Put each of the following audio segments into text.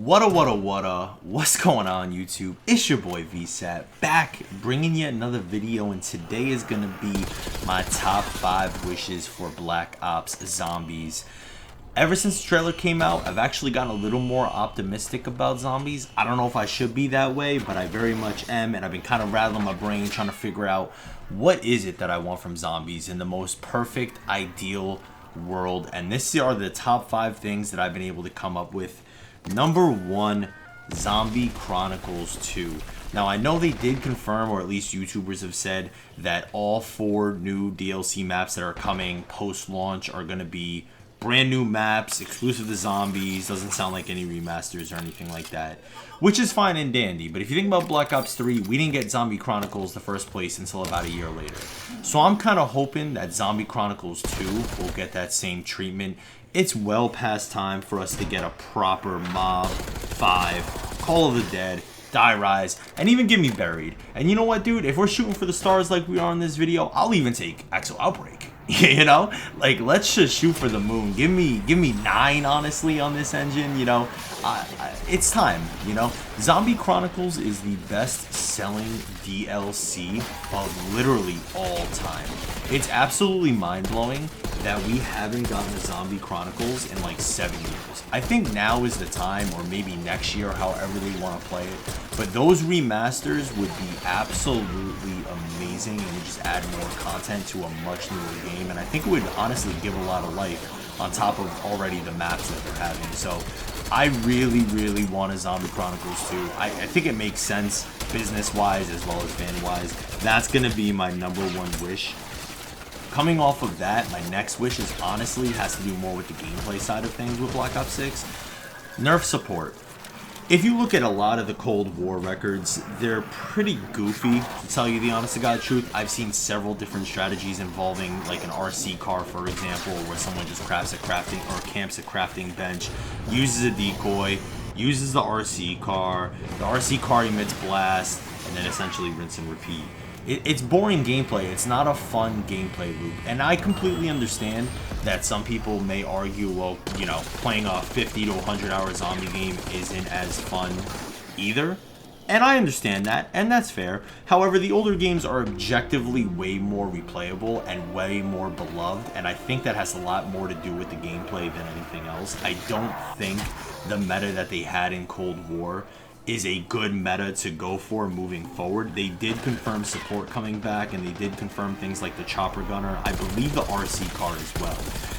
What's going on, YouTube? It's your boy VSAT back bringing you another video, and today is gonna be my top 5 wishes for Black Ops Zombies. Ever since the trailer came out, I've actually gotten a little more optimistic about zombies. I don't know if I should be that way, but I very much am, and I've been kind of rattling my brain trying to figure out what is it that I want from zombies in the most perfect, ideal world. And these are the top 5 things that I've been able to come up with. Number 1, Zombie Chronicles 2. Now, I know they did confirm, or at least YouTubers have said, that all 4 new DLC maps that are coming post-launch are going to be brand new maps, exclusive to zombies. Doesn't sound like any remasters or anything like that, which is fine and dandy. But if you think about Black Ops 3, we didn't get Zombie Chronicles the first place until about a year later. So I'm kind of hoping that Zombie Chronicles 2 will get that same treatment. It's well past time for us to get a proper Mob 5, Call of the Dead, Die Rise, and even give me Buried. And you know what, dude? If we're shooting for the stars like we are in this video, I'll even take Axel Outbreak. You know, like, let's just shoot for the moon. Give me 9, honestly, on this engine. You know, it's time. You know, Zombie Chronicles is the best-selling DLC of literally all time. It's absolutely mind-blowing that we haven't gotten a Zombie Chronicles in like 7 years. I think now is the time, or maybe next year, however they want to play it. But those remasters would be absolutely amazing, and would just add more content to a much newer game. And I think it would honestly give a lot of life on top of already the maps that they're having. So I really want a Zombie Chronicles 2. I think it makes sense business-wise as well as fan-wise. That's going to be my number 1 wish. Coming off of that, my next wish is honestly has to do more with the gameplay side of things with Black Ops 6. Nerf support. If you look at a lot of the Cold War records, they're pretty goofy, to tell you the honest to God truth. I've seen several different strategies involving like an RC car, for example, where someone just crafts a crafting or camps a crafting bench, uses a decoy, uses the RC car emits blast, and then essentially rinse and repeat. It's boring gameplay. It's not a fun gameplay loop. And I completely understand that some people may argue, well, you know, playing a 50 to 100 hour zombie game isn't as fun either. And I understand that, and that's fair. However, the older games are objectively way more replayable and way more beloved, and I think that has a lot more to do with the gameplay than anything else. I don't think the meta that they had in Cold War is a good meta to go for moving forward. They did confirm support coming back, and they did confirm things like the chopper gunner. I believe the RC car as well.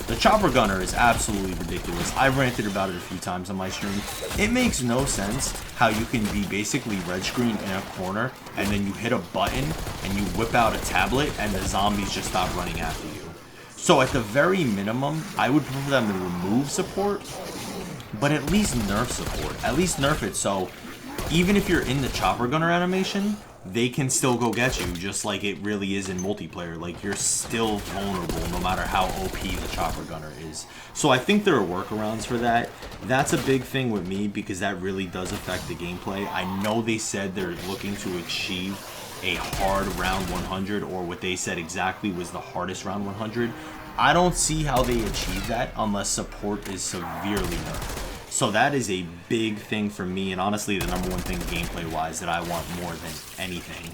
The chopper gunner is absolutely ridiculous. I've ranted about it a few times on my stream. It makes no sense how you can be basically red screen in a corner, and then you hit a button and you whip out a tablet and the zombies just stop running after you. So at the very minimum, I would prefer them to remove support, but at least nerf support. At least nerf it so even if you're in the chopper gunner animation, they can still go get you, just like it really is in multiplayer. Like, you're still vulnerable no matter how OP the chopper gunner is. So I think there are workarounds for that. That's a big thing with me, because that really does affect the gameplay. I know they said they're looking to achieve a hard round 100, or what they said exactly was the hardest round 100. I don't see how they achieve that unless support is severely nerfed. So that is a big thing for me, and honestly the number 1 thing gameplay-wise that I want more than anything.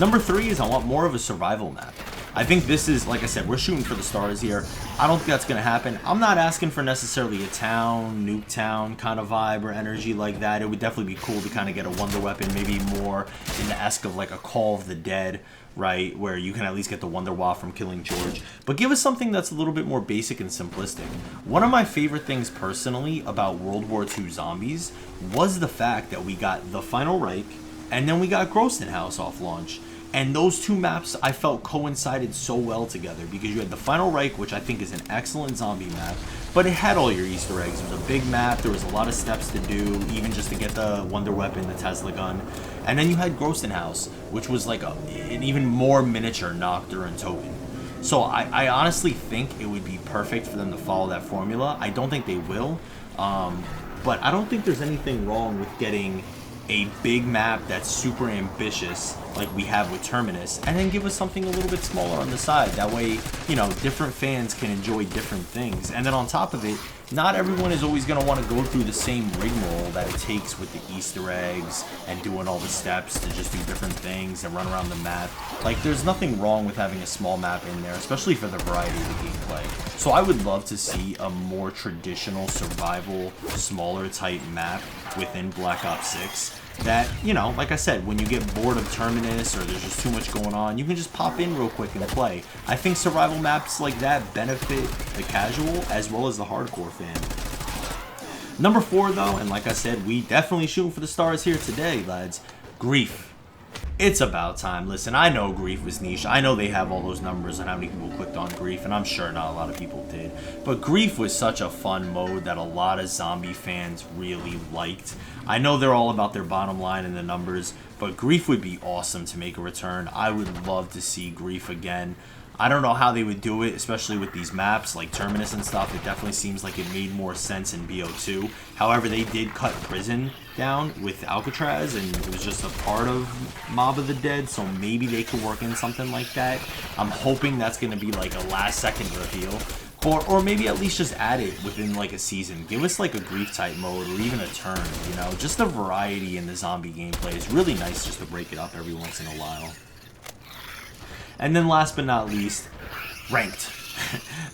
Number 3 is I want more of a survival map. I think this is, like I said, we're shooting for the stars here. I don't think that's going to happen. I'm not asking for necessarily a town, nuke town kind of vibe or energy like that. It would definitely be cool to kind of get a wonder weapon, maybe more in the esque of like a Call of the Dead, right, where you can at least get the Wonder Wah from killing George. But give us something that's a little bit more basic and simplistic. One of my favorite things personally about World War II Zombies was the fact that we got the Final Reich, and then we got Grossenhaus off launch. And those 2 maps, I felt, coincided so well together, because you had the Final Reich, which I think is an excellent zombie map, but it had all your Easter eggs. It was a big map. There was a lot of steps to do, even just to get the Wonder Weapon, the Tesla gun. And then you had Grossenhaus, which was like an even more miniature Noctur and Token. So I honestly think it would be perfect for them to follow that formula. I don't think they will, but I don't think there's anything wrong with getting a big map that's super ambitious like we have with Terminus, and then give us something a little bit smaller on the side. That way, you know, different fans can enjoy different things. And then on top of it, not everyone is always going to want to go through the same rigmarole that it takes with the Easter eggs and doing all the steps to just do different things and run around the map. Like, there's nothing wrong with having a small map in there, especially for the variety of the gameplay. So I would love to see a more traditional survival, smaller type map within Black Ops 6. That, you know, like I said, when you get bored of Terminus or there's just too much going on, you can just pop in real quick and play. I think survival maps like that benefit the casual as well as the hardcore fan. Number 4, though, and like I said, we definitely shooting for the stars here today, lads. Grief. It's about time. Listen, I know Grief was niche. I know they have all those numbers on how many people clicked on Grief, and I'm sure not a lot of people did. But Grief was such a fun mode that a lot of zombie fans really liked. I know they're all about their bottom line and the numbers, but Grief would be awesome to make a return. I would love to see Grief again. I don't know how they would do it, especially with these maps like Terminus and stuff. It definitely seems like it made more sense in BO2. However, they did cut Prison down with Alcatraz, and it was just a part of Mob of the Dead, so maybe they could work in something like that. I'm hoping that's going to be like a last-second reveal. Or maybe at least just add it within like a season. Give us like a Grief type mode or even a turn, you know? Just the variety in the zombie gameplay is really nice just to break it up every once in a while. And then last but not least, ranked.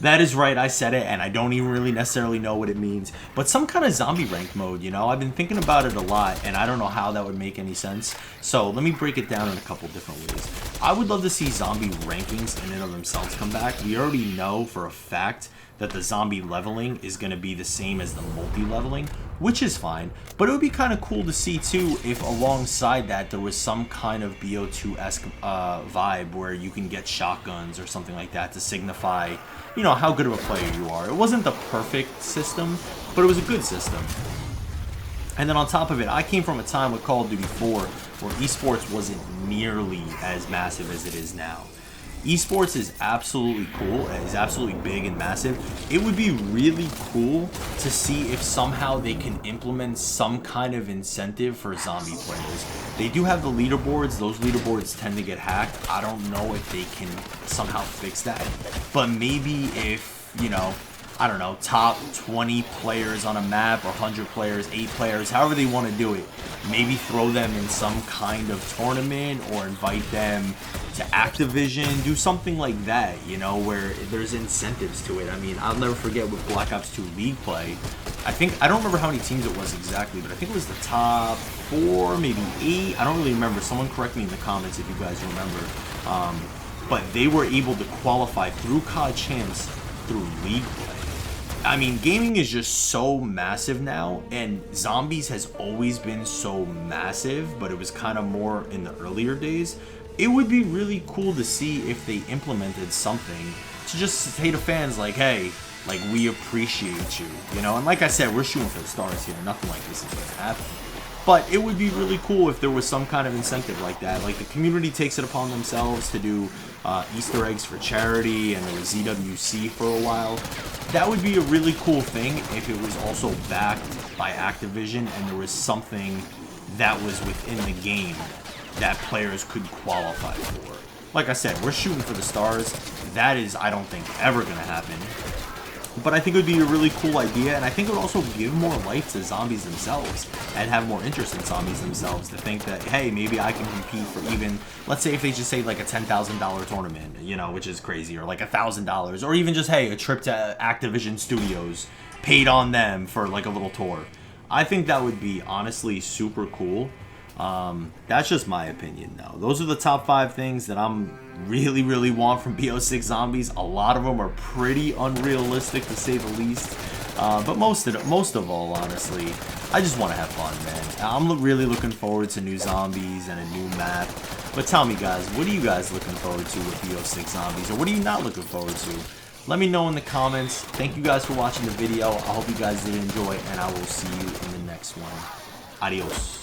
That is right, I said it, and I don't even really necessarily know what it means. But some kind of zombie rank mode, you know? I've been thinking about it a lot, and I don't know how that would make any sense. So let me break it down in a couple different ways. I would love to see zombie rankings in and of themselves come back. We already know for a fact that the zombie leveling is going to be the same as the multi-leveling, which is fine. But it would be kind of cool to see, too, if alongside that there was some kind of BO2-esque vibe where you can get shotguns or something like that to signify, you know, how good of a player you are. It wasn't the perfect system, but it was a good system. And then on top of it, I came from a time with Call of Duty 4 where esports wasn't nearly as massive as it is now. Esports is absolutely cool, is absolutely big and massive. It would be really cool to see if somehow they can implement some kind of incentive for zombie players. They do have the leaderboards. Those leaderboards tend to get hacked. I don't know if they can somehow fix that. But maybe if, you know, I don't know, top 20 players on a map or 100 players, 8 players, however they want to do it. Maybe throw them in some kind of tournament or invite them to Activision, do something like that, you know, where there's incentives to it. I mean, I'll never forget with Black Ops 2 League play. I don't remember how many teams it was exactly, but I think it was the top 4, maybe 8. I don't really remember. Someone correct me in the comments if you guys remember. But they were able to qualify through COD Champs through League play. I mean, gaming is just so massive now, and zombies has always been so massive, but it was kind of more in the earlier days. It would be really cool to see if they implemented something to just say to fans, like, hey, like, we appreciate you, you know? And like I said, we're shooting for the stars here. Nothing like this is going to happen. But it would be really cool if there was some kind of incentive like that. Like, the community takes it upon themselves to do Easter eggs for charity, and there was ZWC for a while. That would be a really cool thing if it was also backed by Activision and there was something that was within the game that players could qualify for. Like I said, we're shooting for the stars. That is, I don't think, ever going to happen. But I think it would be a really cool idea, and I think it would also give more life to zombies themselves and have more interest in zombies themselves to think that, hey, maybe I can compete for even, let's say if they just say like a $10,000 tournament, you know, which is crazy, or like $1,000, or even just, hey, a trip to Activision Studios paid on them for like a little tour. I think that would be honestly super cool. That's just my opinion, though. Those are the top 5 things that I'm really want from BO6 Zombies. A lot of them are pretty unrealistic, to say the least. But most of all, honestly, I just want to have fun, man. I'm really looking forward to new zombies and a new map. But tell me, guys, what are you guys looking forward to with BO6 Zombies? Or what are you not looking forward to? Let me know in the comments. Thank you guys for watching the video. I hope you guys did enjoy, and I will see you in the next one. Adios.